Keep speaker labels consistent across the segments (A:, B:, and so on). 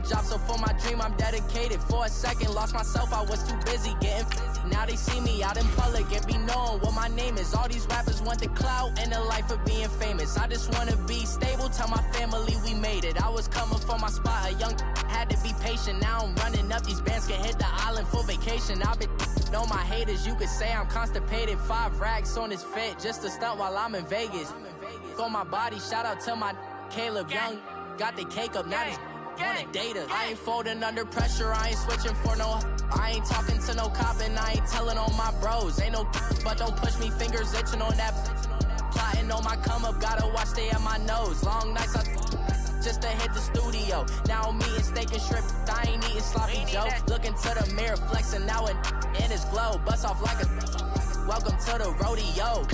A: job, so for my dream I'm dedicated. For a second, lost myself, I was too busy getting now they see me out in public and be knowing what my name is. All these rappers want the clout and the life of being famous. I just wanna be stable, tell my family we made it. I was coming from my spot, a young had to be patient. Now I'm running up, these bands can hit the island for vacation. I've been know my haters, you could say I'm constipated. 5 racks on his fit, just to stunt while I'm in Vegas. On my body, shout out to my Caleb Young. Got the cake up, now he's on a data. I ain't folding under pressure, I ain't switching for no. I ain't talking to no cop and I ain't telling on my bros. Ain't no but don't push me, fingers itching on that. Plotting on my come up, gotta watch stay at my nose. Long nights I just to hit the studio. Now I'm eating steak and shrimp, I ain't eating sloppy Joe. Looking to the mirror, flexing now and in his glow. Bust off like a welcome to the rodeo.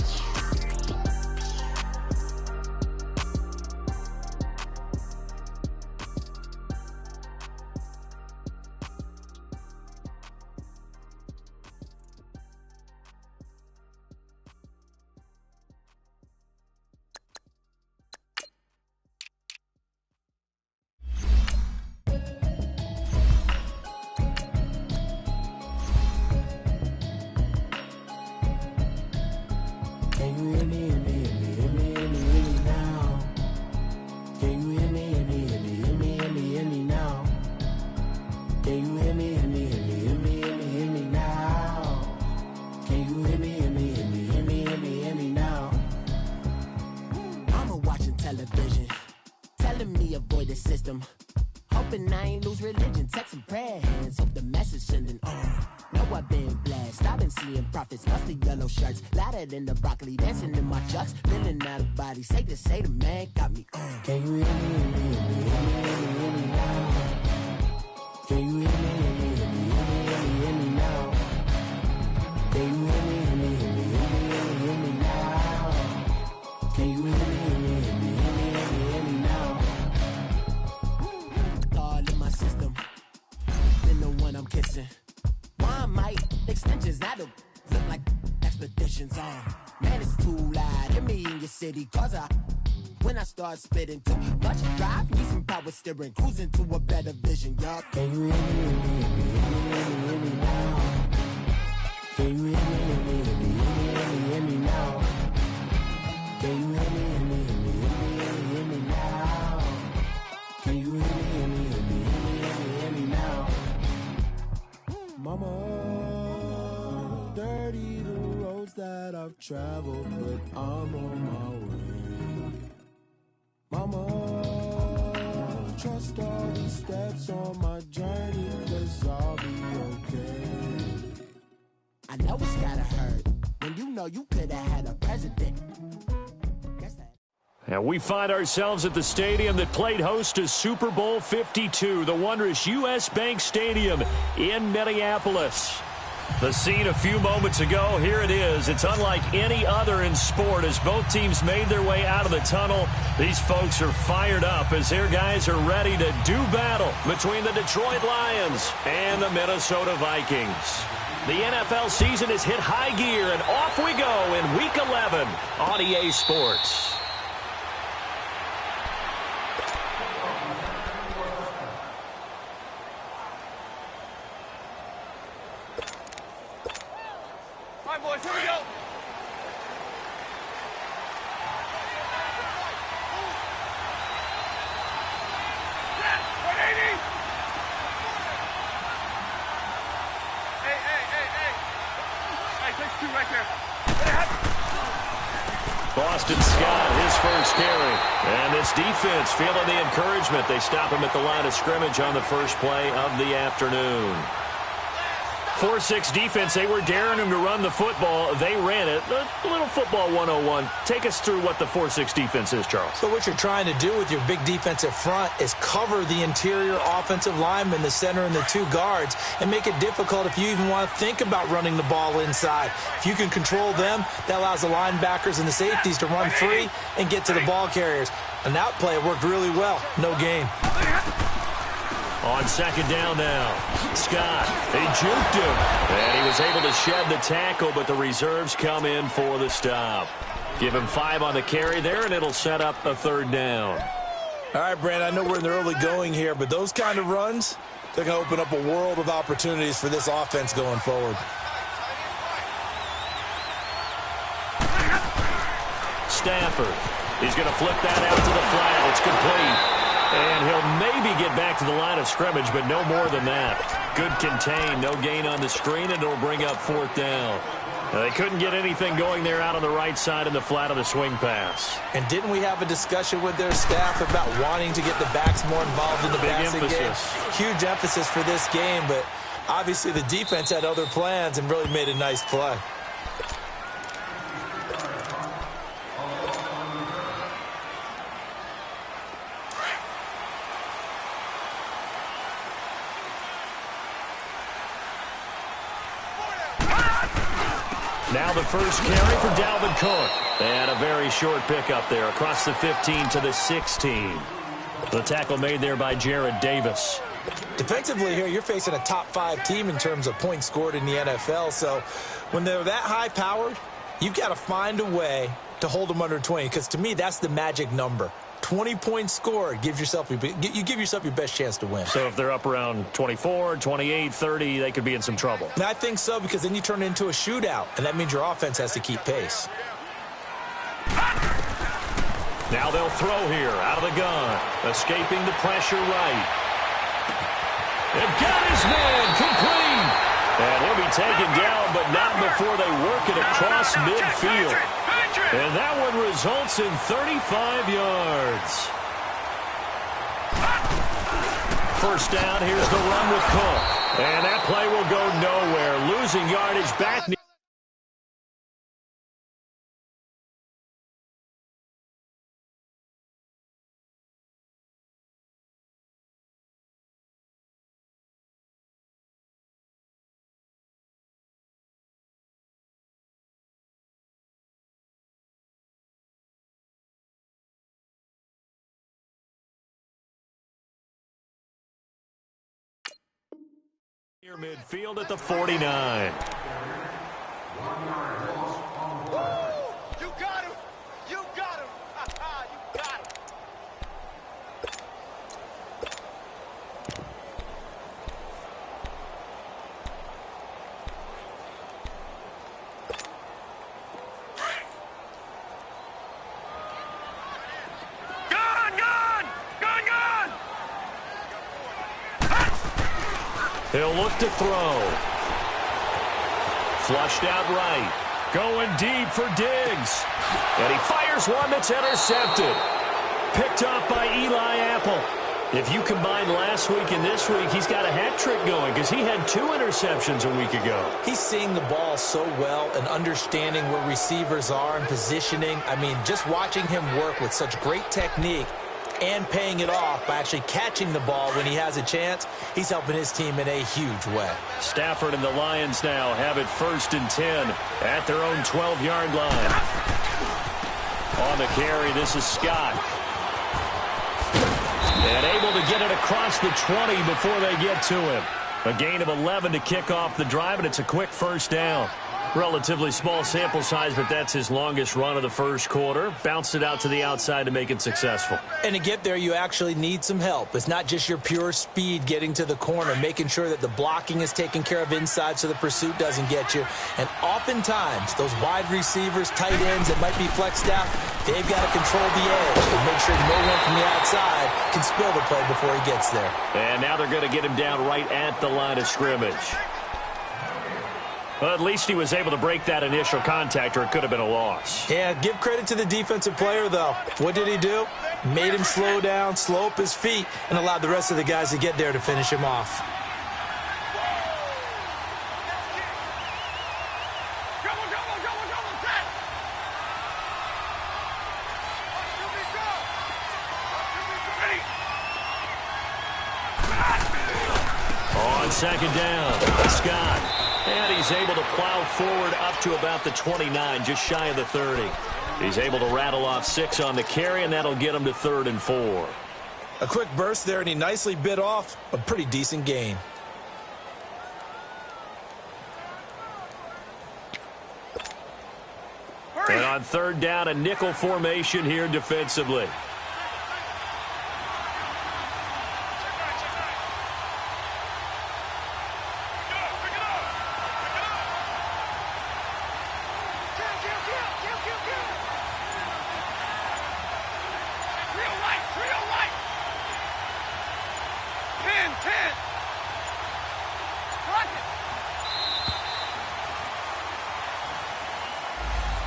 B: Hoping I ain't lose religion, texting prayer hands, hope the message sending on. Know I've been blessed, I've been seeing prophets, mostly yellow shirts, louder than the broccoli, dancing in my chucks, feeling out of body, say the man got me on. Can you hear me, hear me now? Can you hear me, hear me now? Can you hear me, hear me now? Can you hear me, hear me now? All in my system, then the one I'm kissing. Why might extensions that'll look like expeditions on? Man, it's too loud. Hear me in your city, cause when I start spitting too much drive, need some power steering, cruising to a better vision, y'all. Can you hear me now? Can you hear me now? Can you hear me now? Can you hear me now? Mama, dirty the roads that I've traveled, but I'm on my way. Mama, trust all the steps on my journey, 'cause I'll be okay. I know it's gotta hurt when you know you could've had a president.
C: And we find ourselves at the stadium that played host to Super Bowl 52, the wondrous U.S. Bank Stadium in Minneapolis. The scene a few moments ago, here it is. It's unlike any other in sport as both teams made their way out of the tunnel. These folks are fired up as their guys are ready to do battle between the Detroit Lions and the Minnesota Vikings. The NFL season has hit high gear, and off we go in Week 11 on EA Sports.
D: Boys, here we go. Yeah, 180. Hey. Hey, takes 2 right there.
C: Boston Scott, his first carry. And this defense feeling the encouragement. They stop him at the line of scrimmage on the first play of the afternoon. 4-6 defense, they were daring him to run the football. They ran it. A little football 101. Take us through what the 4-6 defense is, Charles.
E: So what you're trying to do with your big defensive front is cover the interior offensive linemen, the center and the 2 guards, and make it difficult if you even want to think about running the ball inside. If you can control them, that allows the linebackers and the safeties to run free and get to the ball carriers. And that play worked really well. No gain.
C: On second down now, Scott, he juked him, and he was able to shed the tackle, but the reserves come in for the stop. Give him 5 on the carry there, and it'll set up a 3rd down.
E: All right, Brand, I know we're in the early going here, but those kind of runs, they're going to open up a world of opportunities for this offense going forward.
C: Stafford. He's going to flip that out to the flat. It's complete. And he'll maybe get back to the line of scrimmage, but no more than that. Good contain, no gain on the screen, and it'll bring up 4th down. Now, they couldn't get anything going there out on the right side in the flat of the swing pass.
E: And didn't we have a discussion with their staff about wanting to get the backs more involved in the passing game? Huge emphasis for this game, but obviously the defense had other plans and really made a nice play.
C: Now the first carry for Dalvin Cook. And a very short pickup there across the 15 to the 16. The tackle made there by Jared Davis.
E: Defensively here, you're facing a top 5 team in terms of points scored in the NFL. So when they're that high-powered, you've got to find a way to hold them under 20. Because to me, that's the magic number. 20 points scored, you give yourself your best chance to win.
C: So if they're up around 24, 28, 30, they could be in some trouble.
E: And I think so, because then you turn it into a shootout, and that means your offense has to keep pace.
C: Now they'll throw here out of the gun, escaping the pressure right. They've got his man complete. And he'll be taken down, but not before they work it across midfield. And that one results in 35 yards. First down, here's the run with Cook. And that play will go nowhere. Losing yardage back. Near midfield at the 49.
D: You got him! You got him! You got him!
C: He'll look to throw. Flushed out right. Going deep for Diggs. And he fires one that's intercepted. Picked off by Eli Apple. If you combine last week and this week, he's got a hat trick going because he had 2 interceptions a week ago.
E: He's seeing the ball so well and understanding where receivers are and positioning. I mean, just watching him work with such great technique and paying it off by actually catching the ball when he has a chance, he's helping his team in a huge way.
C: Stafford and the Lions now have it 1st and 10 at their own 12-yard line. On the carry, this is Scott. And able to get it across the 20 before they get to him. A gain of 11 to kick off the drive, and it's a quick first down. Relatively small sample size, but that's his longest run of the first quarter. Bounced it out to the outside to make it successful.
E: And to get there, you actually need some help. It's not just your pure speed getting to the corner, making sure that the blocking is taken care of inside so the pursuit doesn't get you. And oftentimes, those wide receivers, tight ends that might be flexed out, they've got to control the edge and make sure no one from the outside can spill the play before he gets there.
C: And now they're going to get him down right at the line of scrimmage. Well, at least he was able to break that initial contact, or it could have been a loss.
E: Yeah, give credit to the defensive player, though. What did he do? Made him slow down, slow up his feet, and allowed the rest of the guys to get there to finish him off.
C: On second down, Scott. And he's able to plow forward up to about the 29, just shy of the 30. He's able to rattle off 6 on the carry, and that'll get him to 3rd and 4.
E: A quick burst there, and he nicely bit off a pretty decent gain.
C: And on 3rd down, a nickel formation here defensively.
D: 10.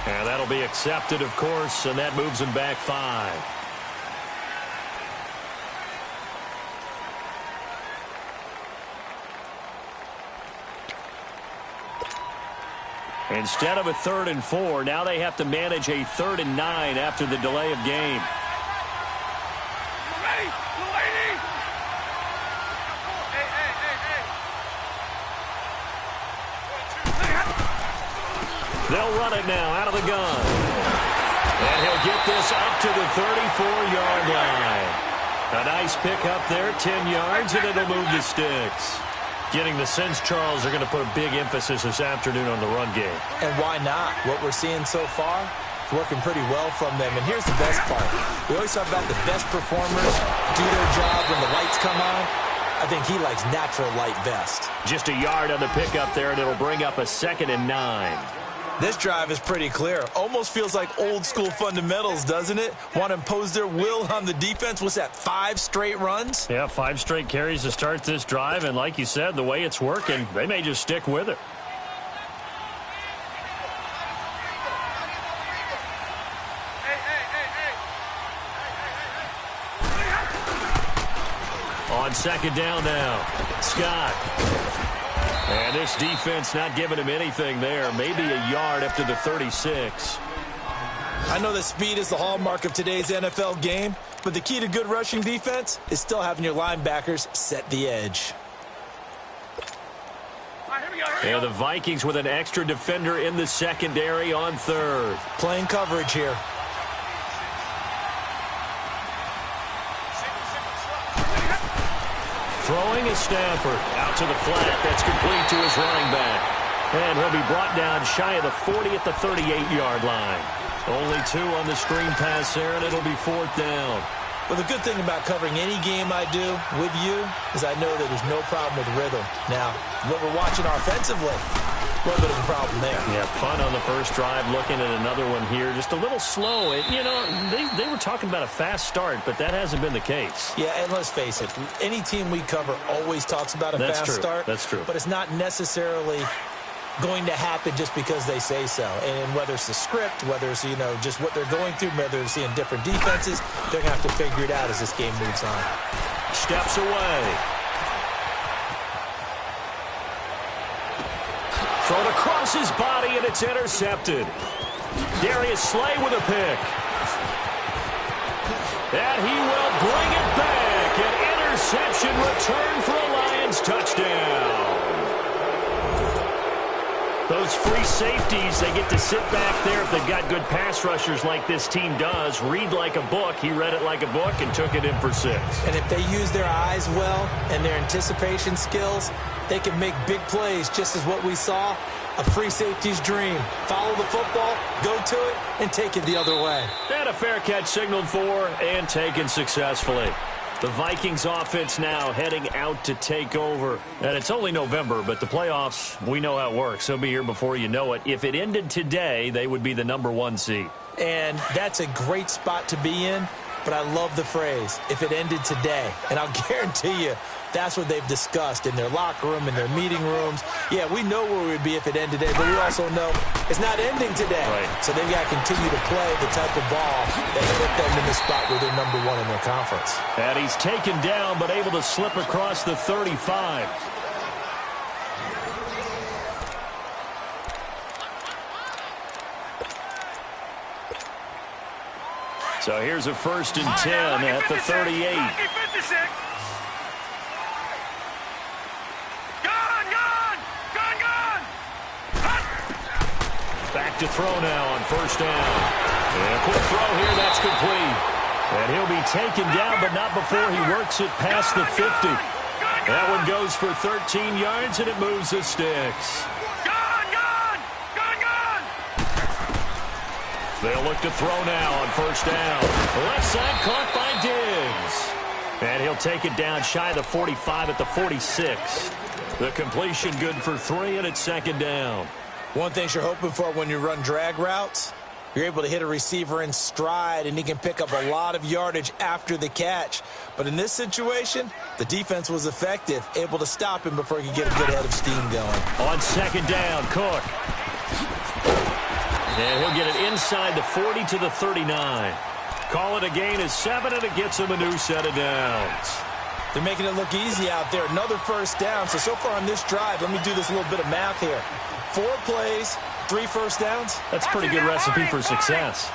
C: And that'll be accepted, of course, and that moves him back 5. Instead of a 3rd and 4, now they have to manage a 3rd and 9 after the delay of game. They'll run it now out of the gun. And he'll get this up to the 34-yard line. A nice pick up there, 10 yards, and it'll move the sticks. Getting the sense, Charles, they're going to put a big emphasis this afternoon on the run game.
E: And why not? What we're seeing so far is working pretty well from them. And here's the best part. We always talk about the best performers do their job when the lights come on. I think he likes natural light best.
C: Just a yard on the pickup there, and it'll bring up a 2nd and 9.
E: This drive is pretty clear. Almost feels like old school fundamentals, doesn't it? Want to impose their will on the defense. What's that, 5 straight runs?
C: Yeah, 5 straight carries to start this drive. And like you said, the way it's working, they may just stick with it. On 2nd down now, Scott. And this defense not giving him anything there. Maybe a yard after the 36.
E: I know that speed is the hallmark of today's NFL game, but the key to good rushing defense is still having your linebackers set the edge.
C: And the Vikings with an extra defender in the secondary on 3rd.
E: Playing coverage here.
C: Throwing is Stafford out to the flat. That's complete to his running back. And he'll be brought down shy of the 40 at the 38-yard line. Only 2 on the screen pass there, and it'll be 4th down.
E: Well, the good thing about covering any game I do with you is I know that there's no problem with rhythm. Now, what we're watching offensively, a little bit of a problem there.
C: Yeah, punt on the first drive, looking at another one here. Just a little slow. You know, they were talking about a fast start, but that hasn't been the case.
E: Yeah, and let's face it, any team we cover always talks about a fast start.
C: That's true.
E: But it's not necessarily going to happen just because they say so. And whether it's the script, whether it's, you know, just what they're going through, whether they're seeing different defenses, they're going to have to figure it out as this game moves on.
C: Steps away. Thrown across his body, and it's intercepted. Darius Slay with a pick. And he will bring it back. An interception return for a Lions touchdown. Those free safeties, they get to sit back there if they've got good pass rushers like this team does. Read like a book. He read it like a book and took it in for 6.
E: And if they use their eyes well and their anticipation skills, they can make big plays, just as what we saw, a free safety's dream. Follow the football, go to it, and take it the other way.
C: And a fair catch signaled for and taken successfully. The Vikings offense now heading out to take over. And it's only November, but the playoffs, we know how it works. They'll be here before you know it. If it ended today, they would be the #1 seed.
E: And that's a great spot to be in, but I love the phrase, if it ended today. And I'll guarantee you, that's what they've discussed in their locker room, in their meeting rooms. Yeah, we know where we'd be if it ended today, but we also know it's not ending today.
C: Right.
E: So they've got to continue to play the type of ball that put them in the spot where they're #1 in their conference.
C: And he's taken down, but able to slip across the 35. So here's a 1st and 10 at the 38. Back to throw now on 1st down. And a quick throw here, that's complete. And he'll be taken down, but not before he works it past the 50. That one goes for 13 yards, and it moves the sticks. They'll look to throw now on 1st down. The left side caught by Diggs. And he'll take it down shy of the 45 at the 46. The completion good for 3, and it's 2nd down.
E: One thing you're hoping for when you run drag routes You're able to hit a receiver in stride, and he can pick up a lot of yardage after the catch. But in this situation, the defense was effective, able to stop him before he could get a good head of steam going.
C: On second down, Cook. And he'll get it inside the 40 to the 39. Call it a gain of 7, and it gets him a new set of downs.
E: They're making it look easy out there. Another first down. So far on this drive, let me do this little bit of math here. 4 plays, 3 first downs.
C: That's a pretty good recipe for success.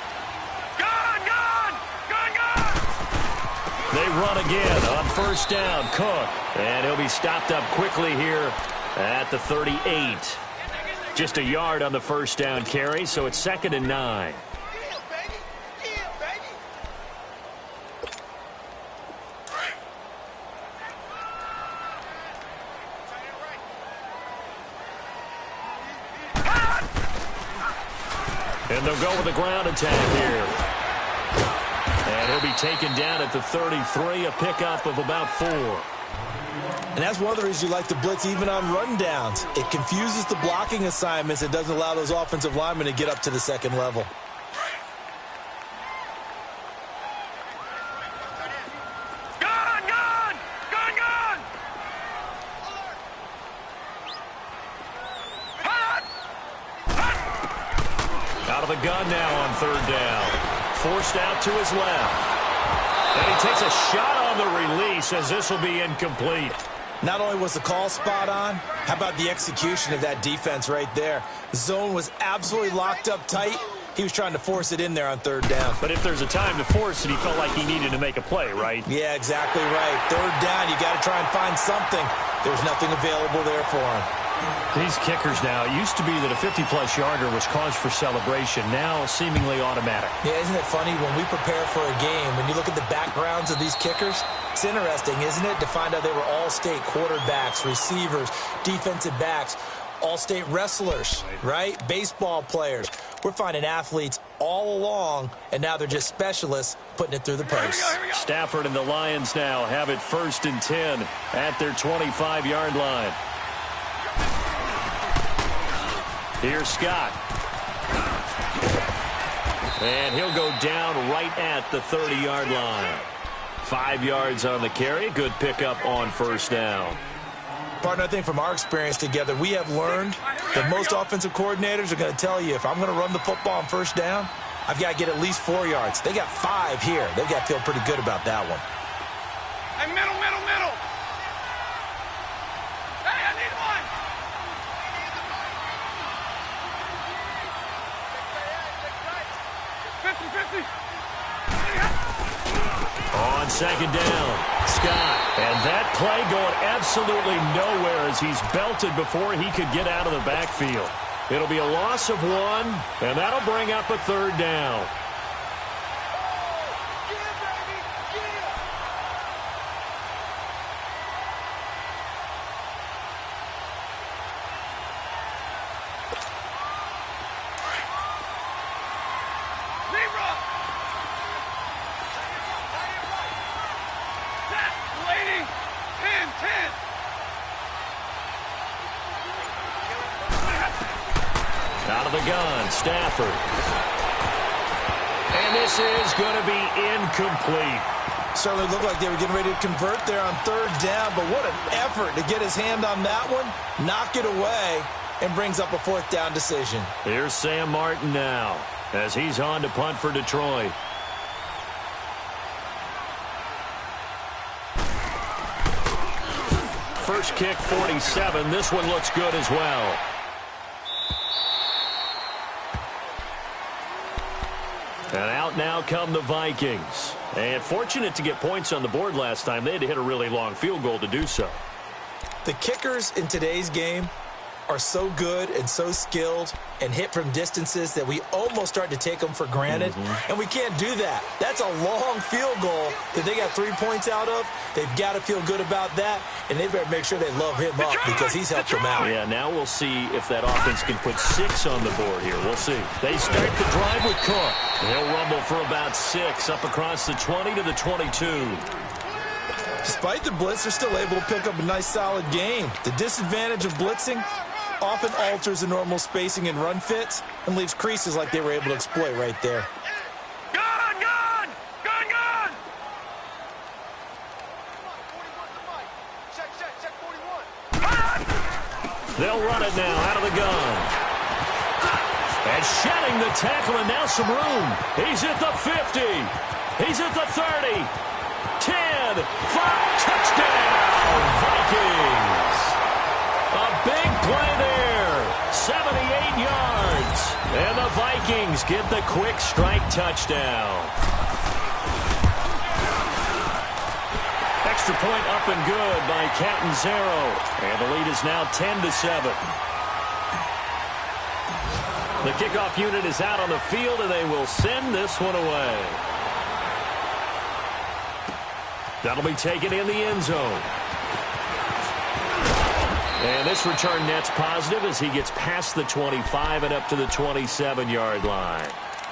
C: They run again on first down, Cook. And he'll be stopped up quickly here at the 38. Just a yard on the first down carry, so it's 2nd and 9. And they'll go with a ground attack here. And he'll be taken down at the 33, a pickup of about 4.
E: And that's one of the reasons you like to blitz even on rundowns. It confuses the blocking assignments. It doesn't allow those offensive linemen to get up to the second level.
C: Out of the gun now on third down. Forced out to his left. And he takes a shot on the release as this will be incomplete.
E: Not only was the call spot on, how about the execution of that defense right there? The zone was absolutely locked up tight. He was trying to force it in there on third down.
C: But if there's a time to force it, he felt like he needed to make a play, right?
E: Yeah, exactly right. Third down, you got to try and find something. There's nothing available there for him.
C: These kickers now, it used to be that a 50-plus yarder was cause for celebration. Now seemingly automatic.
E: Yeah, isn't it funny when we prepare for a game, when you look at the backgrounds of these kickers, it's interesting, isn't it, to find out they were all-state quarterbacks, receivers, defensive backs, all-state wrestlers, right? Baseball players. We're finding athletes all along, and now they're just specialists putting it through the post.
C: Stafford and the Lions now have it 1st and 10 at their 25-yard line. Here's Scott. And he'll go down right at the 30-yard line. 5 yards on the carry. Good pickup on first down.
E: Partner, I think from our experience together, we have learned that most offensive coordinators are going to tell you, if I'm going to run the football on first down, I've got to get at least 4 yards. They got 5 here. They've got to feel pretty good about that one.
D: Hey, middle. Hey, I need one.
C: On second down, Scott. And that play going absolutely nowhere as he's belted before he could get out of the backfield. It'll be a loss of 1, and that'll bring up a third down. Out of the gun, Stafford. And this is going to be incomplete.
E: Certainly looked like they were getting ready to convert there on third down, but what an effort to get his hand on that one, knock it away, and brings up a 4th down decision.
C: Here's Sam Martin now as he's on to punt for Detroit. First kick, 47. This one looks good as well. And out now come the Vikings. And fortunate to get points on the board last time. They had to hit a really long field goal to do so.
E: The kickers in today's game are so good and so skilled and hit from distances that we almost start to take them for granted. And we can't do that. That's a long field goal that they got 3 points out of. They've got to feel good about that, and they better make sure they love him up because he's helped them out.
C: Yeah, now we'll see if that offense can put 6 on the board here. We'll see. They start the drive with Cook. He'll rumble for about 6 up across the 20 to the 22.
E: Despite the blitz, they're still able to pick up a nice solid gain. The disadvantage of blitzing, often alters the normal spacing and run fits and leaves creases like they were able to exploit right there.
C: They'll run it now out of the gun. And shedding the tackle, and now some room. He's at the 50. He's at the 30. 10, 5, touchdown, Vikings. A big play there, 78 yards. And the Vikings get the quick strike touchdown. Extra point up and good by Catanzaro. And the lead is now 10-7. The kickoff unit is out on the field, and they will send this one away. That'll be taken in the end zone. And this return net's positive as he gets past the 25 and up to the 27-yard line.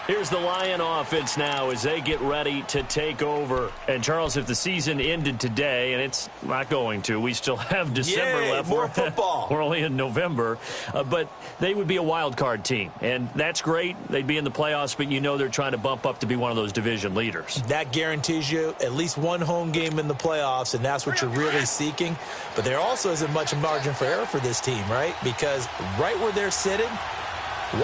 C: Here's the Lion offense now as they get ready to take over. And, Charles, if the season ended today, and it's not going to, we still have December left.
E: More football.
C: We're only in November. But they would be a wild card team. And that's great. They'd be in the playoffs, but you know they're trying to bump up to be one of those division leaders.
E: That guarantees you at least one home game in the playoffs, and that's what you're really seeking. But there also isn't much margin for error for this team, right? Because right where they're sitting,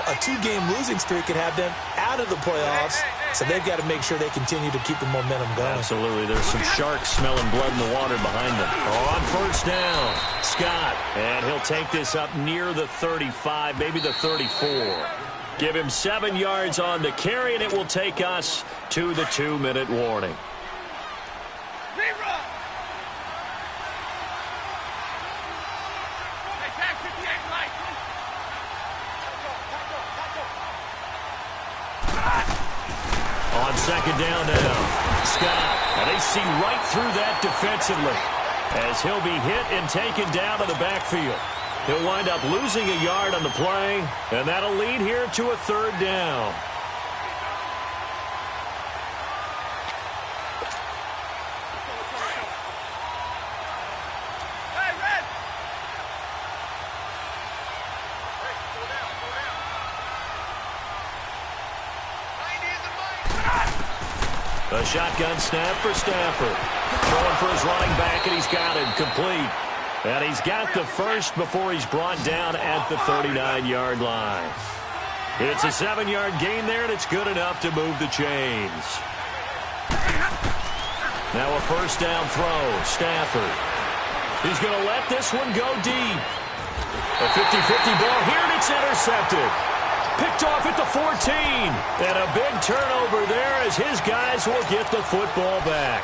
E: a two-game losing streak could have them out of the playoffs, so they've got to make sure they continue to keep the momentum going.
C: Absolutely. There's some sharks smelling blood in the water behind them. On first down, Scott, and he'll take this up near the 35, maybe the 34. Give him 7 yards on the carry, and it will take us to the 2-minute warning. On second down now, Scott, and they see right through that defensively as he'll be hit and taken down to the backfield. He'll wind up losing a yard on the play, and that'll lead here to a third down. A shotgun snap for Stafford. Throwing for his running back, and he's got it complete. And he's got the first before he's brought down at the 39-yard line. It's a 7-yard gain there, and it's good enough to move the chains. Now a first down throw. Stafford. He's going to let this one go deep. A 50-50 ball here, and it's intercepted. Picked off at the 14. And a big turnover there as his guys will get the football back.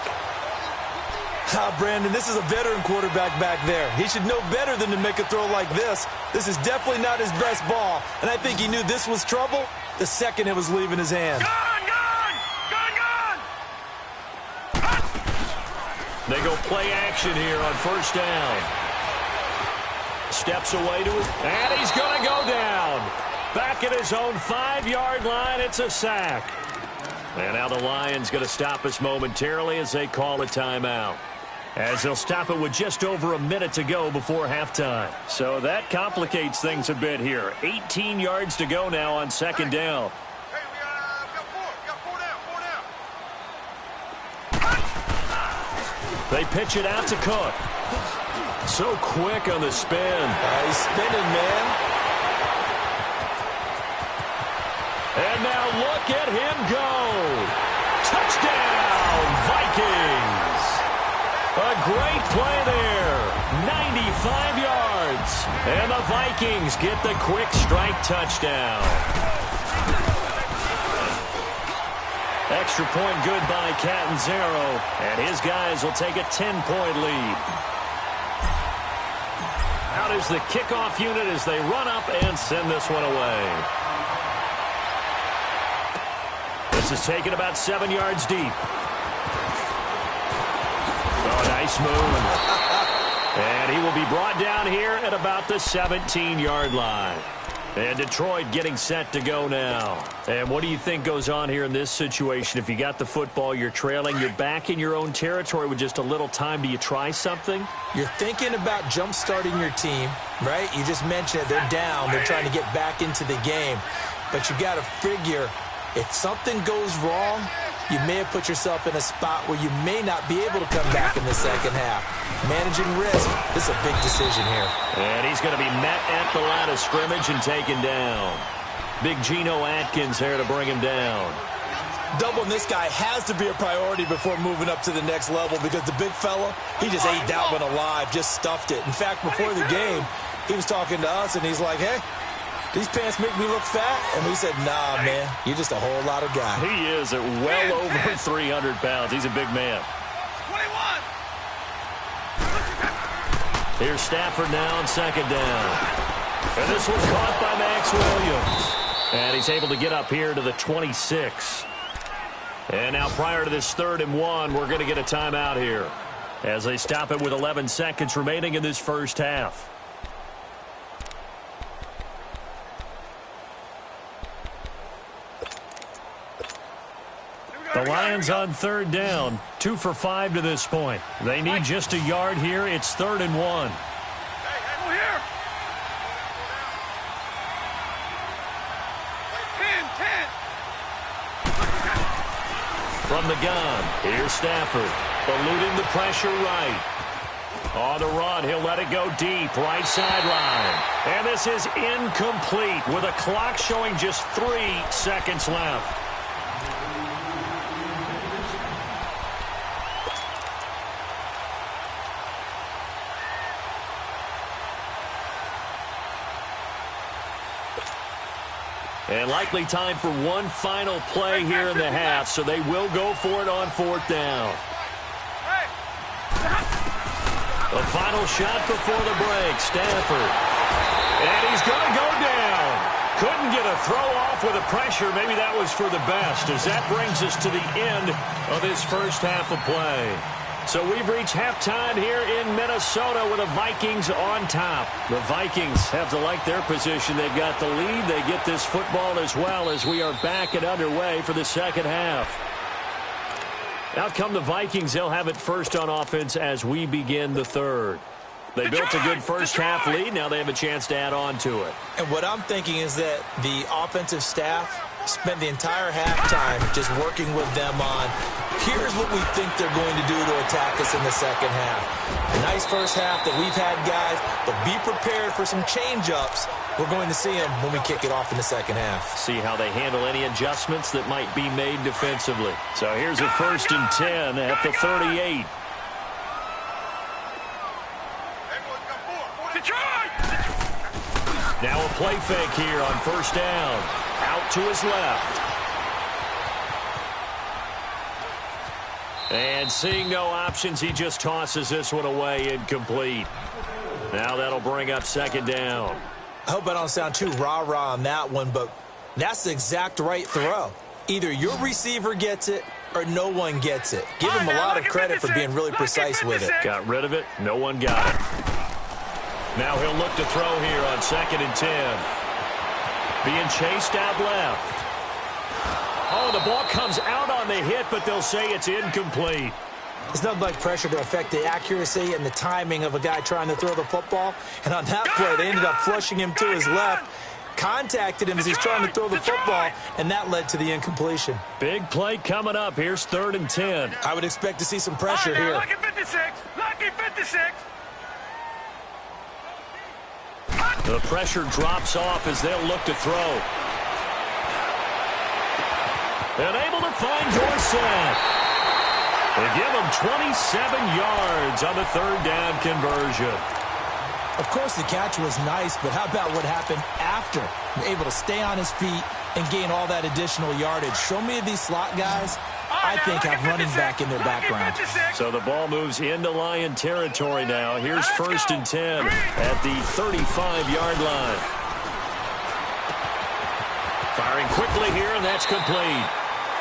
E: Brandon, this is a veteran quarterback back there. He should know better than to make a throw like this. This is definitely not his best ball. And I think he knew this was trouble the second it was leaving his hand.
C: They go play action here on first down. Steps away to it, and he's going to go down. Back at his own 5-yard line, it's a sack. And now the Lions going to stop us momentarily as they call a timeout. As they'll stop it with just over a minute to go before halftime. So that complicates things a bit here. 18 yards to go now on second down.
D: Hey, we got four down.
C: They pitch it out to Cook. So quick on the spin.
E: He's spinning, man.
C: And now look at him go. Touchdown, Vikings. A great play there. 95 yards. And the Vikings get the quick strike touchdown. Extra point good by Catanzaro. And his guys will take a 10-point lead. Out is the kickoff unit as they run up and send this one away. This is taken about 7 yards deep. Oh, nice move. And he will be brought down here at about the 17-yard line. And Detroit getting set to go now. And what do you think goes on here in this situation? If you got the football, you're trailing, you're back in your own territory with just a little time. Do you try something?
E: You're thinking about jump-starting your team, right? You just mentioned it. They're down. They're trying to get back into the game. But you got to figure, if something goes wrong, you may have put yourself in a spot where you may not be able to come back in the second half. Managing risk, this is a big decision here.
C: And he's going to be met at the line of scrimmage and taken down. Big Geno Atkins there to bring him down.
E: Doubling this guy has to be a priority before moving up to the next level because the big fella, he just ate that one alive, just stuffed it. In fact, before the game, he was talking to us, and he's like, hey, these pants make me look fat? And we said, nah, man, you're just a whole lot of guy.
C: He is at well over 300 pounds. He's a big man.
D: 21.
C: Here's Stafford now on second down. And this one's caught by Max Williams. And he's able to get up here to the 26. And now prior to this 3rd and 1, we're going to get a timeout here as they stop it with 11 seconds remaining in this first half. The Lions on 3rd down, 2 for 5 to this point. They need just a yard here. It's 3rd and 1.
D: Hey, go here. 10.
C: From the gun, here's Stafford, eluding the pressure right. On the run, he'll let it go deep, right sideline. And this is incomplete with a clock showing just 3 seconds left. And likely time for one final play here in the half, so they will go for it on 4th down. The final shot before the break, Stafford. And he's going to go down. Couldn't get a throw off with the pressure. Maybe that was for the best, as that brings us to the end of this first half of play. So we've reached halftime here in Minnesota with the Vikings on top. The Vikings have to like their position. They've got the lead. They get this football as well as we are back and underway for the second half. Out come the Vikings. They'll have it first on offense as we begin the 3rd. They built a good first half lead. Now they have a chance to add on to it.
E: And what I'm thinking is that the offensive staff spent the entire halftime just working with them on, here's what we think they're going to do to attack us in the second half. A nice first half that we've had, guys, but be prepared for some change-ups. We're going to see them when we kick it off in the second half.
C: See how they handle any adjustments that might be made defensively. So here's a 1st and 10 at the 38. Now a play fake here on 1st down. Out to his left. And seeing no options, he just tosses this one away, incomplete. Now that'll bring up 2nd down.
E: I hope I don't sound too rah-rah on that one, but that's the exact right throw. Either your receiver gets it or no one gets it. Give him a lot of credit for being really precise with it.
C: Got rid of it. No one got it. Now he'll look to throw here on 2nd and 10. Being chased out left. Oh, the ball comes out on the hit, but they'll say it's incomplete.
E: It's nothing like pressure to affect the accuracy and the timing of a guy trying to throw the football. And on that play, they ended up flushing him to his left, contacted him as he's trying to throw the football, and that led to the incompletion. Big
C: play coming up. Here's 3rd and 10.
E: I would expect to see some pressure here.
D: Lucky 56. Lucky 56.
C: The pressure drops off as they'll look to throw. And able to find Dorsett. They give him 27 yards on the 3rd down conversion.
E: Of course, the catch was nice, but how about what happened after? Able to stay on his feet and gain all that additional yardage. So many of these slot guys, I think, have running back in their background.
C: So the ball moves into Lion territory now. Here's 1st and 10 at the 35-yard line. Firing quickly here, and that's complete.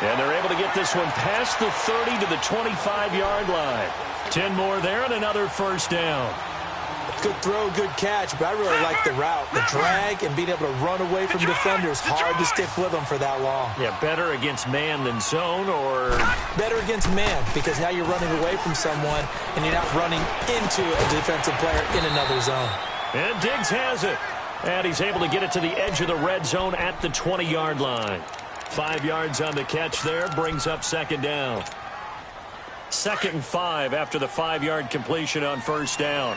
C: And they're able to get this one past the 30 to the 25-yard line. 10 more there and another 1st down.
E: Good throw, good catch, but I really like the route. The drag and being able to run away from defenders, hard to stick with them for that long.
C: Yeah, better against man than zone, or?
E: Better against man, because now you're running away from someone and you're not running into a defensive player in another zone.
C: And Diggs has it. And he's able to get it to the edge of the red zone at the 20-yard line. 5 yards on the catch there, brings up second down. 2nd and 5 after the 5-yard completion on first down.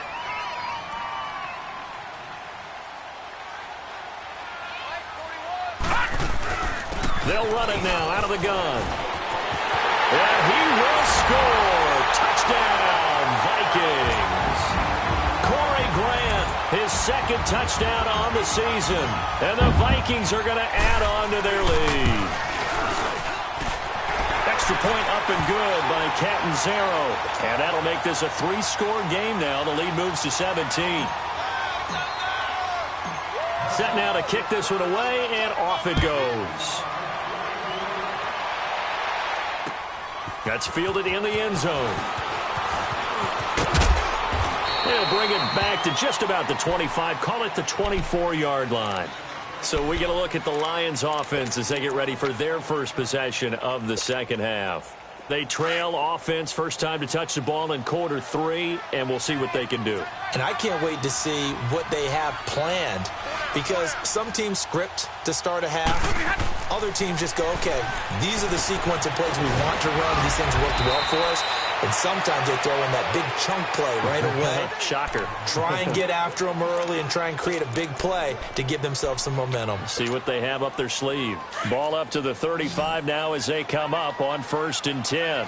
C: They'll run it now out of the gun. And he will score. Touchdown, Vikings. Corey Grant, his 2nd touchdown on the season. And the Vikings are going to add on to their lead. Extra point up and good by Catanzaro. And that'll make this a 3-score game now. The lead moves to 17. Set now to kick this one away, and off it goes. That's fielded in the end zone. They'll bring it back to just about the 25. Call it the 24-yard line. So we get a look at the Lions offense as they get ready for their first possession of the second half. They trail offense, first time to touch the ball in quarter 3, and we'll see what they can do.
E: And I can't wait to see what they have planned, because some teams script to start a half. Other teams just go, okay, these are the sequence of plays we want to run. These things worked well for us. And sometimes they throw in that big chunk play right away.
C: Shocker.
E: Try and get after them early and try and create a big play to give themselves some momentum.
C: See what they have up their sleeve. Ball up to the 35 now as they come up on 1st and 10.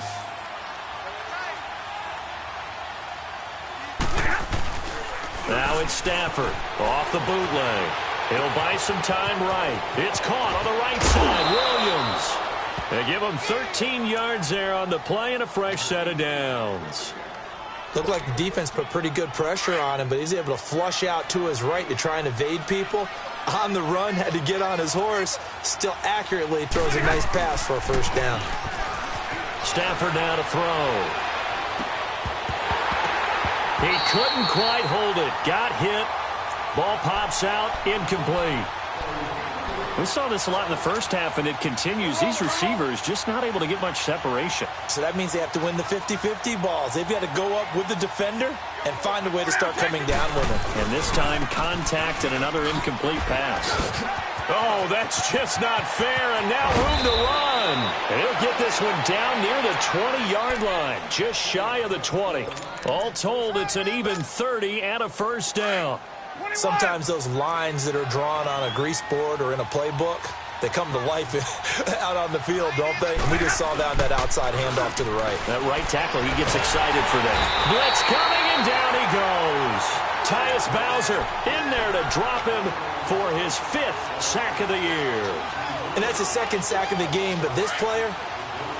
C: Now it's Stafford off the bootleg. He'll buy some time right. It's caught on the right side. Williams. They give him 13 yards there on the play and a fresh set of downs.
E: Looked like the defense put pretty good pressure on him, but he's able to flush out to his right to try and evade people. On the run, had to get on his horse. Still accurately throws a nice pass for a first down.
C: Stafford now to throw. He couldn't quite hold it. Got hit. Ball pops out. Incomplete. We saw this a lot in the first half, and it continues. These receivers just not able to get much separation.
E: So that means they have to win the 50-50 balls. They've got to go up with the defender and find a way to start coming down with him.
C: And this time, contact and another incomplete pass. Oh, that's just not fair, and now room to run. And he'll get this one down near the 20-yard line, just shy of the 20. All told, it's an even 30 and a first down.
E: Sometimes those lines that are drawn on a grease board or in a playbook, they come to life out on the field, don't they? And we just saw down that outside handoff to the right.
C: That right tackle, he gets excited for that. Blitz coming, and down he goes. Tyus Bowser in there to drop him for his 5th sack of the year.
E: And that's his 2nd sack of the game, but this player,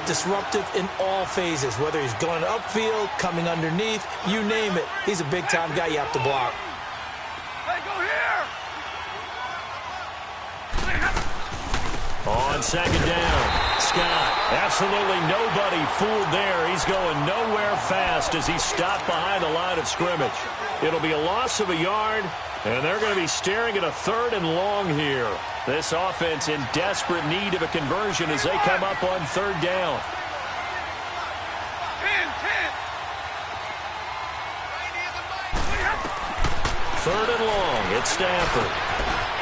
E: disruptive in all phases, whether he's going upfield, coming underneath, you name it. He's a big-time guy you have to block.
C: On second down, Scott, absolutely nobody fooled there. He's going nowhere fast as he's stopped behind the line of scrimmage. It'll be a loss of a yard, and they're going to be staring at a 3rd and long here. This offense in desperate need of a conversion as they come up on 3rd down. 3rd and long, it's Stafford.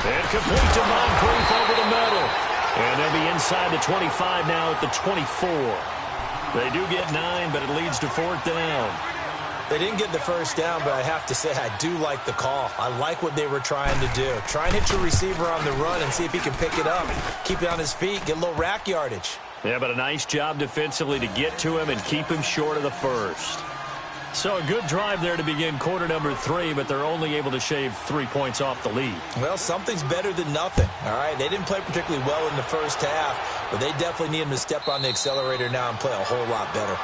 C: And complete to Moncrief over the middle. And they'll be inside the 25 now at the 24. They do get 9, but it leads to 4th down.
E: They didn't get the first down, but I have to say I do like the call. I like what they were trying to do. Try and hit your receiver on the run and see if he can pick it up. Keep it on his feet, get a little rack yardage.
C: Yeah, but a nice job defensively to get to him and keep him short of the first. So a good drive there to begin quarter number 3, but they're only able to shave 3 points off the lead.
E: Well, something's better than nothing, all right? They didn't play particularly well in the first half, but they definitely need him to step on the accelerator now and play a whole lot better.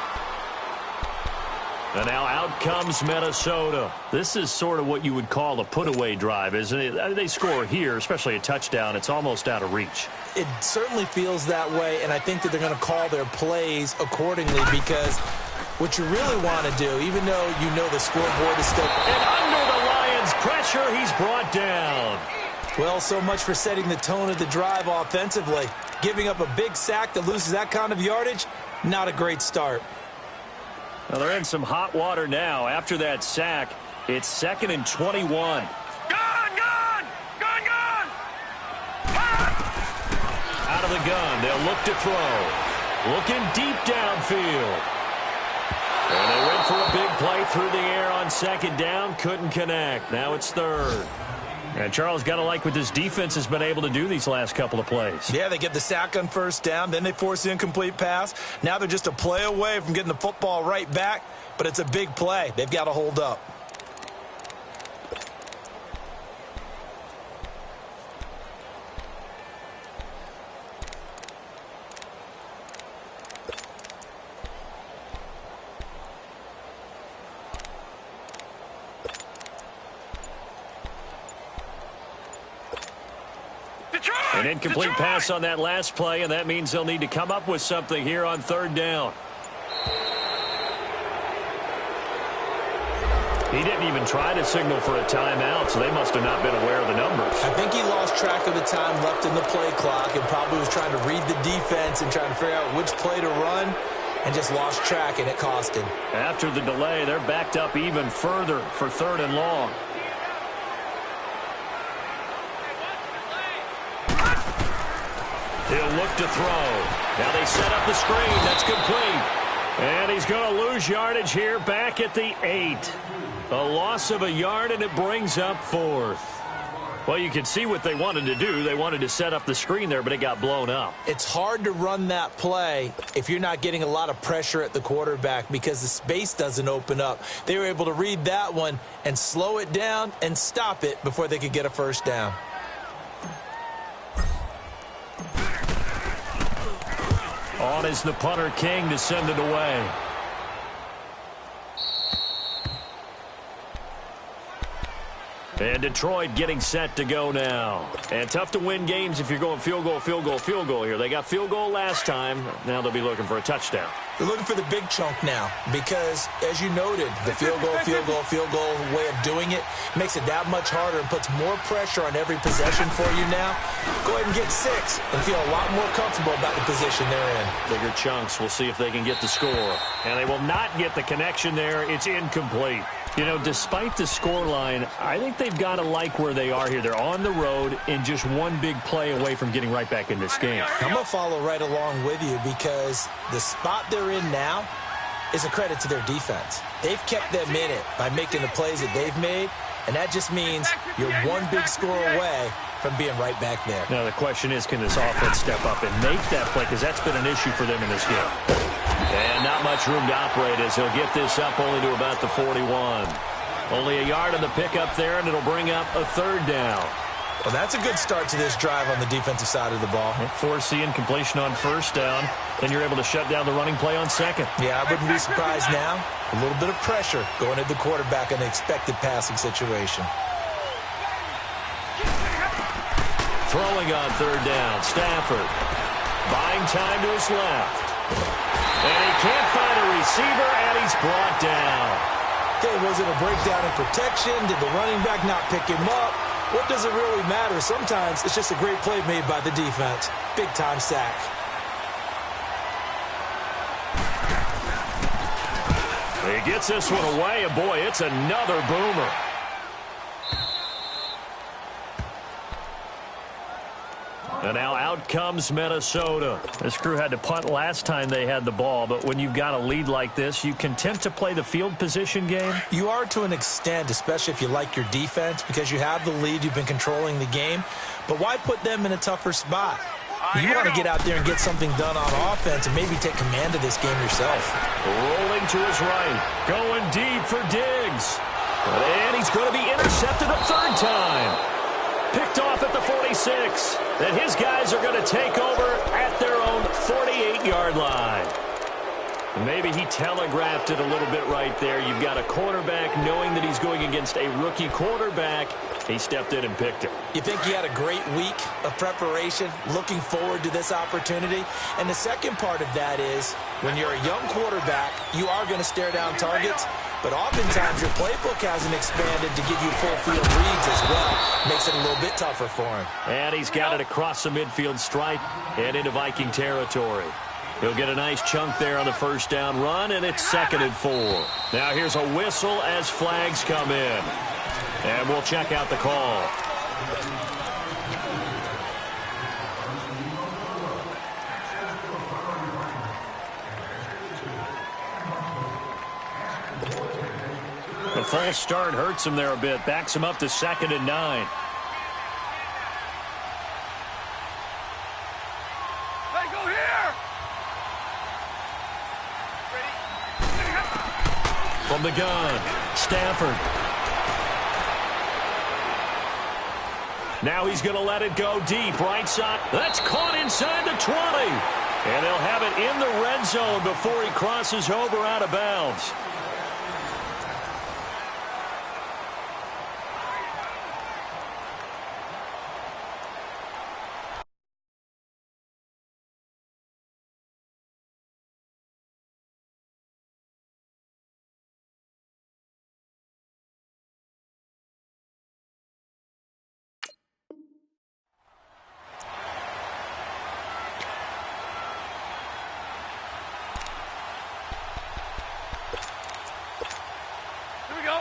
C: And now out comes Minnesota. This is sort of what you would call a put-away drive, isn't it? They score here, especially a touchdown. It's almost out of reach.
E: It certainly feels that way, and I think that they're going to call their plays accordingly because what you really want to do, even though you know the scoreboard is still...
C: And under the line pressure. He's brought down.
E: Well, so much for setting the tone of the drive offensively. Giving up a big sack that loses that kind of yardage, not a great start.
C: Well, they're in some hot water now. After that sack, it's 2nd and 21.
D: Gone!
C: Out of the gun, they'll look to throw. Looking deep downfield. And they went for a big play through the air on 2nd down. Couldn't connect. Now it's 3rd. And Charles, got to like what this defense has been able to do these last couple of plays.
E: Yeah, they get the sack on 1st down, then they force the incomplete pass. Now they're just a play away from getting the football right back, but it's a big play. They've got to hold up.
C: An incomplete pass on that last play, and that means they'll need to come up with something here on 3rd down. He didn't even try to signal for a timeout, so they must have not been aware of the numbers.
E: I think he lost track of the time left in the play clock and probably was trying to read the defense and trying to figure out which play to run and just lost track, and it cost him.
C: After the delay, they're backed up even further for 3rd and long. He'll look to throw. Now they set up the screen. That's complete. And he's going to lose yardage here back at the 8. A loss of a yard, and it brings up 4th. Well, you can see what they wanted to do. They wanted to set up the screen there, but it got blown up.
E: It's hard to run that play if you're not getting a lot of pressure at the quarterback because the space doesn't open up. They were able to read that one and slow it down and stop it before they could get a 1st down.
C: On is the punter, King, to send it away. And Detroit getting set to go now. And tough to win games if you're going field goal, field goal, field goal here. They got field goal last time. Now they'll be looking for a touchdown.
E: They're looking for the big chunk now because, as you noted, the field goal way of doing it makes it that much harder and puts more pressure on every possession for you now. Go ahead and get 6 and feel a lot more comfortable about the position they're in.
C: Bigger chunks. We'll see if they can get the score. And they will not get the connection there. It's incomplete. You know, despite the scoreline, I think they've got to like where they are here. They're on the road and just one big play away from getting right back in this game.
E: I'm going to follow right along with you because the spot they're in now is a credit to their defense. They've kept them in it by making the plays that they've made, and that just means you're one big score away from being right back there.
C: Now, the question is, can this offense step up and make that play? Because that's been an issue for them in this game. And not much room to operate as he'll get this up only to about the 41. Only a yard on the pickup there, and it'll bring up a 3rd down.
E: Well, that's a good start to this drive on the defensive side of the ball.
C: Force the incompletion on 1st down, then you're able to shut down the running play on 2nd.
E: Yeah, I wouldn't be surprised now. A little bit of pressure going at the quarterback in an expected passing situation.
C: Throwing on 3rd down, Stafford. Buying time to his left. And he can't find a receiver, and he's brought down.
E: Okay, was it a breakdown in protection? Did the running back not pick him up? What does it really matter? Sometimes it's just a great play made by the defense. Big-time sack.
C: He gets this one away, and boy, it's another boomer. And now out comes Minnesota. This crew had to punt last time they had the ball, but when you've got a lead like this, you content to play the field position game?
E: You are to an extent, especially if you like your defense, because you have the lead, you've been controlling the game. But why put them in a tougher spot? You want to get out there and get something done on offense and maybe take command of this game yourself.
C: Rolling to his right. Going deep for Diggs. And he's going to be intercepted a 3rd time. Picked off at the 46. Then his guys are going to take over at their own 48-yard line. Maybe he telegraphed it a little bit right there. You've got a quarterback knowing that he's going against a rookie quarterback. He stepped in and picked him.
E: You think he had a great week of preparation, looking forward to this opportunity? And the second part of that is, when you're a young quarterback, you are going to stare down targets, but oftentimes your playbook hasn't expanded to give you full field reads as well. Makes it a little bit tougher for him.
C: And he's got it across the midfield stripe and into Viking territory. He'll get a nice chunk there on the first down run, and it's 2nd and 4. Now here's a whistle as flags come in. And we'll check out the call. The false start hurts him there a bit. Backs him up to 2nd and 9.
D: Hey, go here!
C: From the gun, Stafford. Now he's going to let it go deep, right side. That's caught inside the 20. And they'll have it in the red zone before he crosses over out of bounds.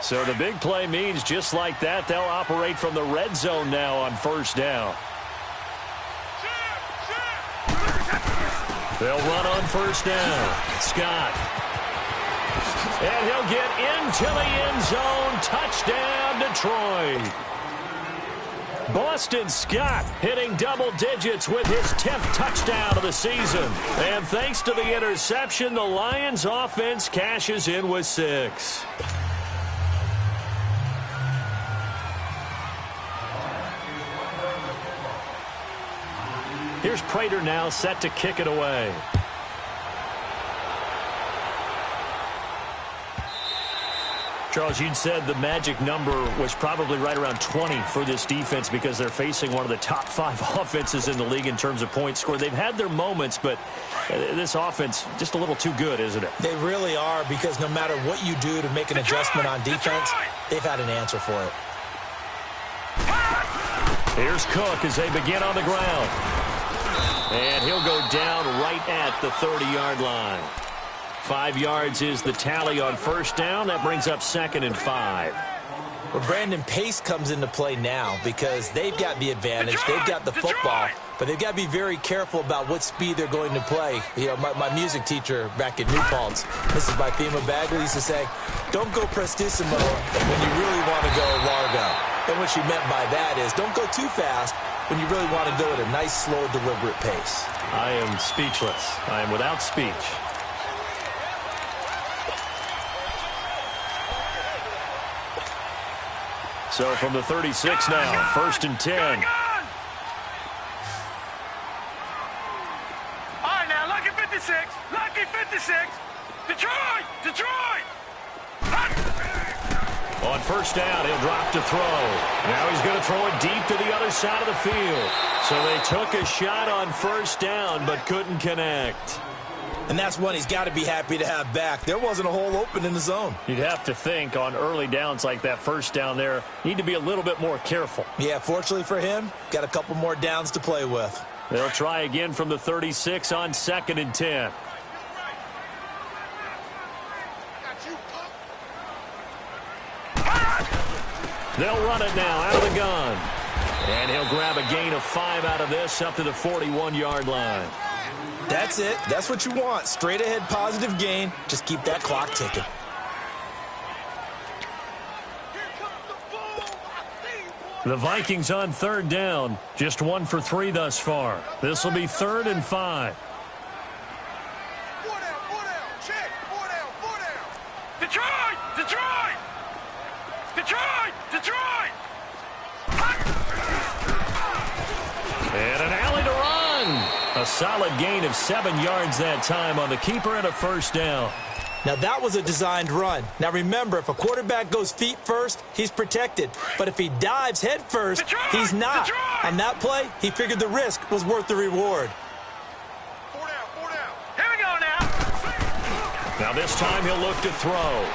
C: So the big play means just like that, they'll operate from the red zone now on first down. They'll run on first down. Scott. And he'll get into the end zone. Touchdown, Detroit. Boston Scott hitting double digits with his 10th touchdown of the season. And thanks to the interception, the Lions offense cashes in with 6. Here's Prater now set to kick it away. Charles, you'd said the magic number was probably right around 20 for this defense because they're facing one of the top 5 offenses in the league in terms of points scored. They've had their moments, but this offense just a little too good, isn't it?
E: They really are, because no matter what you do to make an adjustment on defense, they've had an answer for it.
C: Here's Cook as they begin on the ground. And he'll go down right at the 30-yard line. 5 yards is the tally on first down. That brings up 2nd and 5.
E: Well, Brandon, pace comes into play now because they've got the advantage. They've got the football, but they've got to be very careful about what speed they're going to play. You know, my music teacher back in New Paltz, Mrs. Bythema Bagley, used to say, don't go prestissimo when you really want to go largo. And what she meant by that is don't go too fast when you really want to go at a nice, slow, deliberate pace.
C: I am speechless. I am without speech. So from the 36 now, 1st and 10.
D: All right, now, lucky 56. Lucky 56. Detroit! Detroit!
C: On first down, he'll drop to throw. Now he's going to throw it deep to the other side of the field. So they took a shot on first down, but couldn't connect.
E: And that's one he's got to be happy to have back. There wasn't a hole open in the zone.
C: You'd have to think on early downs like that first down there, need to be a little bit more careful.
E: Yeah, fortunately for him, got a couple more downs to play with.
C: They'll try again from the 36 on 2nd and 10. They'll run it now out of the gun. And he'll grab a gain of 5 out of this up to the 41-yard line.
E: That's it. That's what you want. Straight ahead positive gain. Just keep that clock ticking.
C: The Vikings on 3rd down. Just 1 for 3 thus far. This will be 3rd and 5.
D: 4 down, 4 down. Check. 4 down, 4 down. Detroit! Detroit! Detroit! Detroit!
C: And an alley to run. A solid gain of 7 yards that time on the keeper and a first down.
E: Now, that was a designed run. Now, remember, if a quarterback goes feet first, he's protected. But if he dives head first, he's not. On that play, he figured the risk was worth the reward.
D: 4 down, 4 down. Here we go now.
C: Now this time he'll look to throw.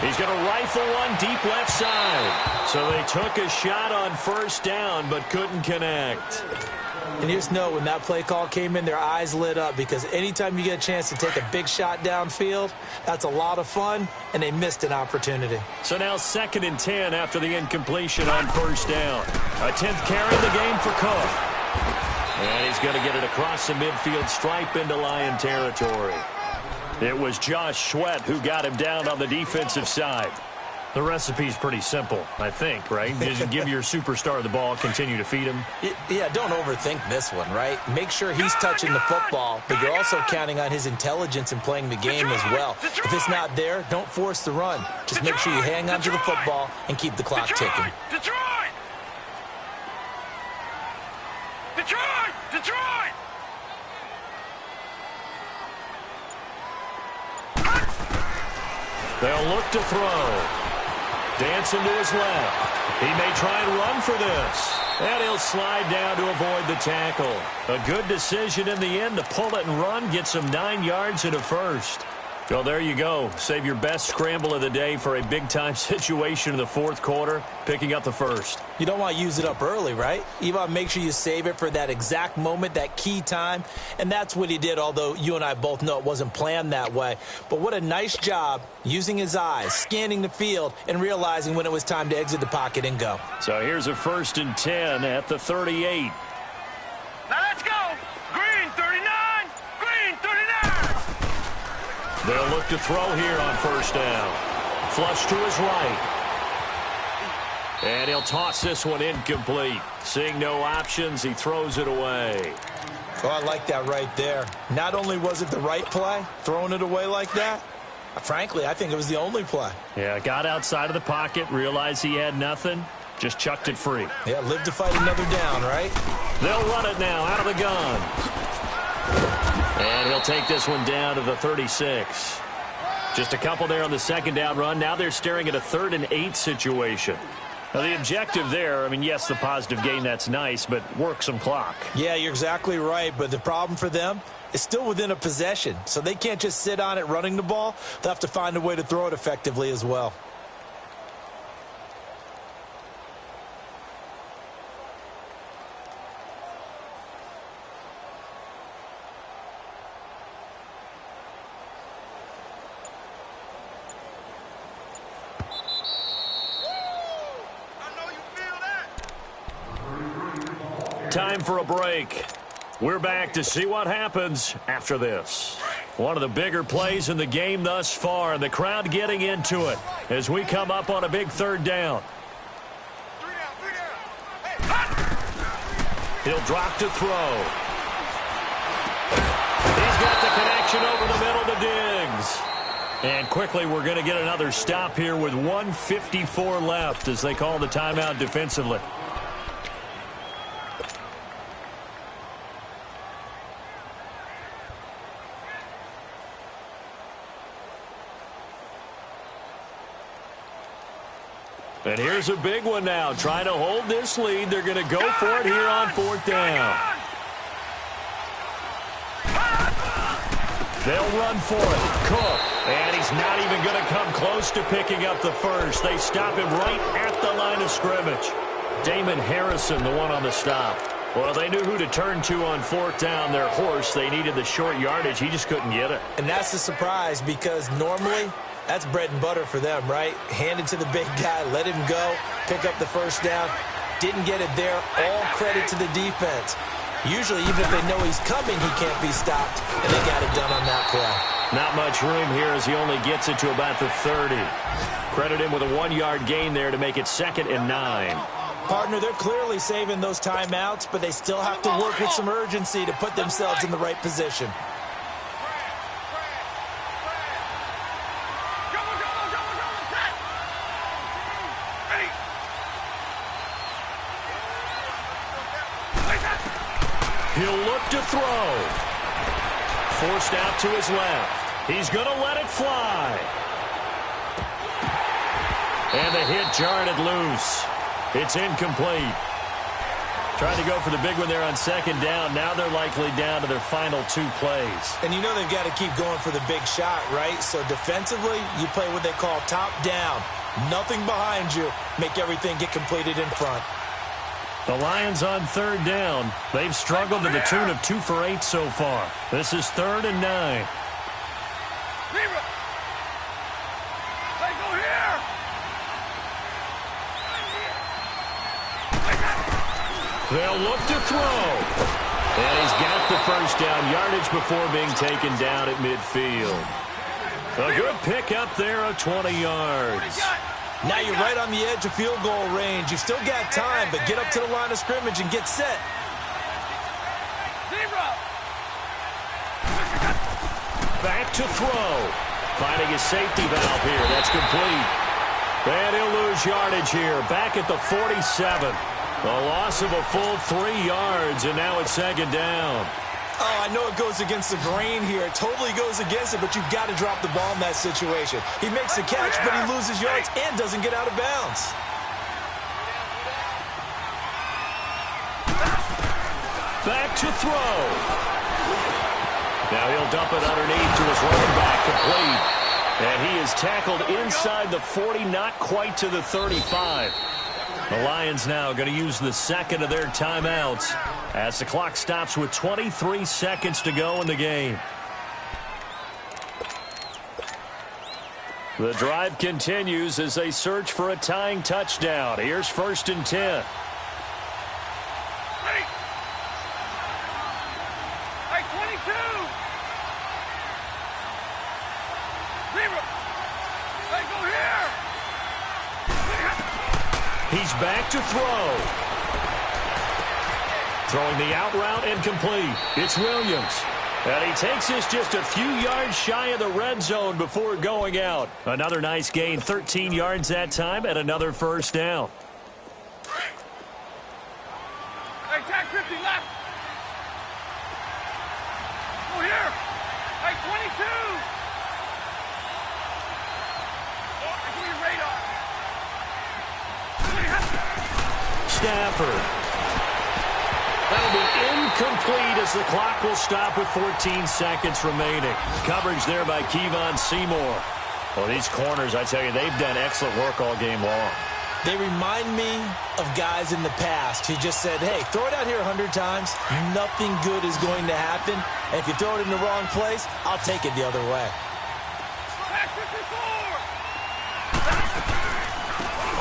C: He's going to rifle one deep left side. So they took a shot on first down, but couldn't connect.
E: And you just know when that play call came in, their eyes lit up, because anytime you get a chance to take a big shot downfield, that's a lot of fun, and they missed an opportunity.
C: So now 2nd and 10 after the incompletion on first down. A 10th carry of the game for Cook. And he's going to get it across the midfield stripe into Lion territory. It was Josh Sweat who got him down on the defensive side. The recipe's pretty simple, I think, right? Just give your superstar the ball, continue to feed him.
E: Yeah, don't overthink this one, right? Make sure he's touching the football, but you're also counting on his intelligence in playing the game as well. If it's not there, don't force the run. Just make sure you hang on to the football and keep the clock ticking.
D: Detroit! Detroit! Detroit!
C: They'll look to throw. Dancing to his left. He may try and run for this. And he'll slide down to avoid the tackle. A good decision in the end to pull it and run. Gets him 9 yards and a first. Well, there you go. Save your best scramble of the day for a big-time situation in the 4th quarter, picking up the first.
E: You don't want to use it up early, right? You want to make sure you save it for that exact moment, that key time. And that's what he did, although you and I both know it wasn't planned that way. But what a nice job using his eyes, scanning the field, and realizing when it was time to exit the pocket and go.
C: So here's a 1st and 10 at the 38.
D: Now let's go! Green 39! Green 39!
C: They'll look to throw here on first down. Flush to his right. And he'll toss this one incomplete. Seeing no options, he throws it away.
E: Oh, I like that right there. Not only was it the right play, throwing it away like that, frankly, I think it was the only play.
C: Yeah, got outside of the pocket, realized he had nothing, just chucked it free.
E: Yeah, live to fight another down, right?
C: They'll run it now out of the gun. And he'll take this one down to the 36. Just a couple there on the 2nd down run. Now they're staring at a 3rd and 8 situation. Now, the objective there, I mean, yes, the positive gain, that's nice, but work some clock.
E: Yeah, you're exactly right, but the problem for them is still within a possession, so they can't just sit on it running the ball. They'll have to find a way to throw it effectively as well.
C: Time for a break. We're back to see what happens after this. One of the bigger plays in the game thus far, and the crowd getting into it as we come up on a big 3rd down. He'll drop to throw. He's got the connection over the middle to Diggs. And quickly we're going to get another stop here with 1:54 left as they call the timeout defensively. And here's a big one now. Trying to hold this lead. They're going to go for it here on 4th down. They'll run for it. Cook. And he's not even going to come close to picking up the first. They stop him right at the line of scrimmage. Damon Harrison, the one on the stop. Well, they knew who to turn to on 4th down. Their horse, they needed the short yardage. He just couldn't get it.
E: And that's the surprise, because normally that's bread and butter for them, right? Hand it to the big guy, let him go, pick up the first down. Didn't get it there. All credit to the defense. Usually, even if they know he's coming, he can't be stopped, and they got it done on that play.
C: Not much room here as he only gets it to about the 30. Credit him with a 1-yard gain there to make it 2nd and 9.
E: Partner, they're clearly saving those timeouts, but they still have to work with some urgency to put themselves in the right position.
C: He'll look to throw. Forced out to his left. He's going to let it fly. And the hit jarred it loose. It's incomplete. Trying to go for the big one there on second down. Now they're likely down to their final 2 plays.
E: And you know they've got to keep going for the big shot, right? So defensively, you play what they call top down. Nothing behind you. Make everything get completed in front.
C: The Lions on third down. They've struggled to the tune of 2 for 8 so far. This is 3rd and 9. They'll look to throw. And he's got the first down yardage before being taken down at midfield. A good pick up there of 20 yards.
E: Now you're right on the edge of field goal range. You've still got time, but get up to the line of scrimmage and get set.
C: Back to throw. Finding his safety valve here. That's complete. And he'll lose yardage here. Back at the 47. A loss of a full 3 yards, and now it's second down.
E: Oh, I know it goes against the grain here. It totally goes against it, but you've got to drop the ball in that situation. He makes the catch, but he loses yards and doesn't get out of bounds.
C: Back to throw. Now he'll dump it underneath to his running back, complete. And he is tackled inside the 40, not quite to the 35. The Lions now going to use the second of their timeouts as the clock stops with 23 seconds to go in the game. The drive continues as they search for a tying touchdown. Here's 1st and 10. He's back to throw. Throwing the out route and complete. It's Williams. And he takes this just a few yards shy of the red zone before going out. Another nice gain, 13 yards that time, and another first down.
D: Hey, tag 50 left. Go here. Hey, 22. Oh, give me radar.
C: Stafford. That'll be incomplete as the clock will stop with 14 seconds remaining. Coverage there by Kevon Seymour. Well, these corners, I tell you, they've done excellent work all game long.
E: They remind me of guys in the past who just said, hey, throw it out here 100 times. Nothing good is going to happen. And if you throw it in the wrong place, I'll take it the other way.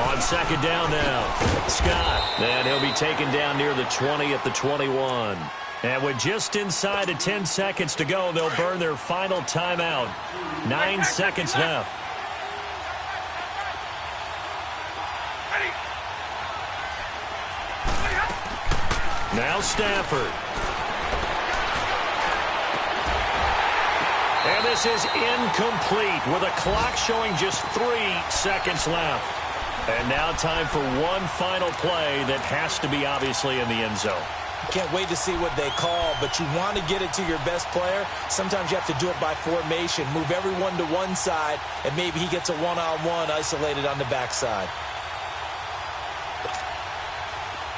C: On second down now, Scott. And he'll be taken down near the 20 at the 21. And with just inside of 10 seconds to go, they'll burn their final timeout. 9 seconds left. Now Stafford. And this is incomplete with a clock showing just 3 seconds left. And now time for one final play that has to be obviously in the end zone.
E: Can't wait to see what they call, but you want to get it to your best player. Sometimes you have to do it by formation. Move everyone to one side, and maybe he gets a one-on-one isolated on the backside.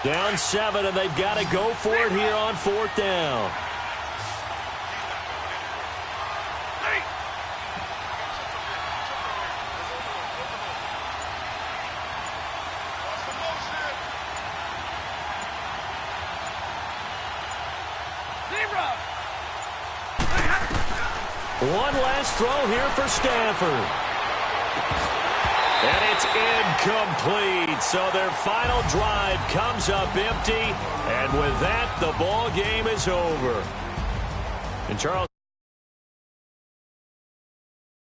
C: Down 7, and they've got to go for it here on 4th down. One last throw here for Stafford. And it's incomplete. So their final drive comes up empty. And with that, the ball game is over. And Charles.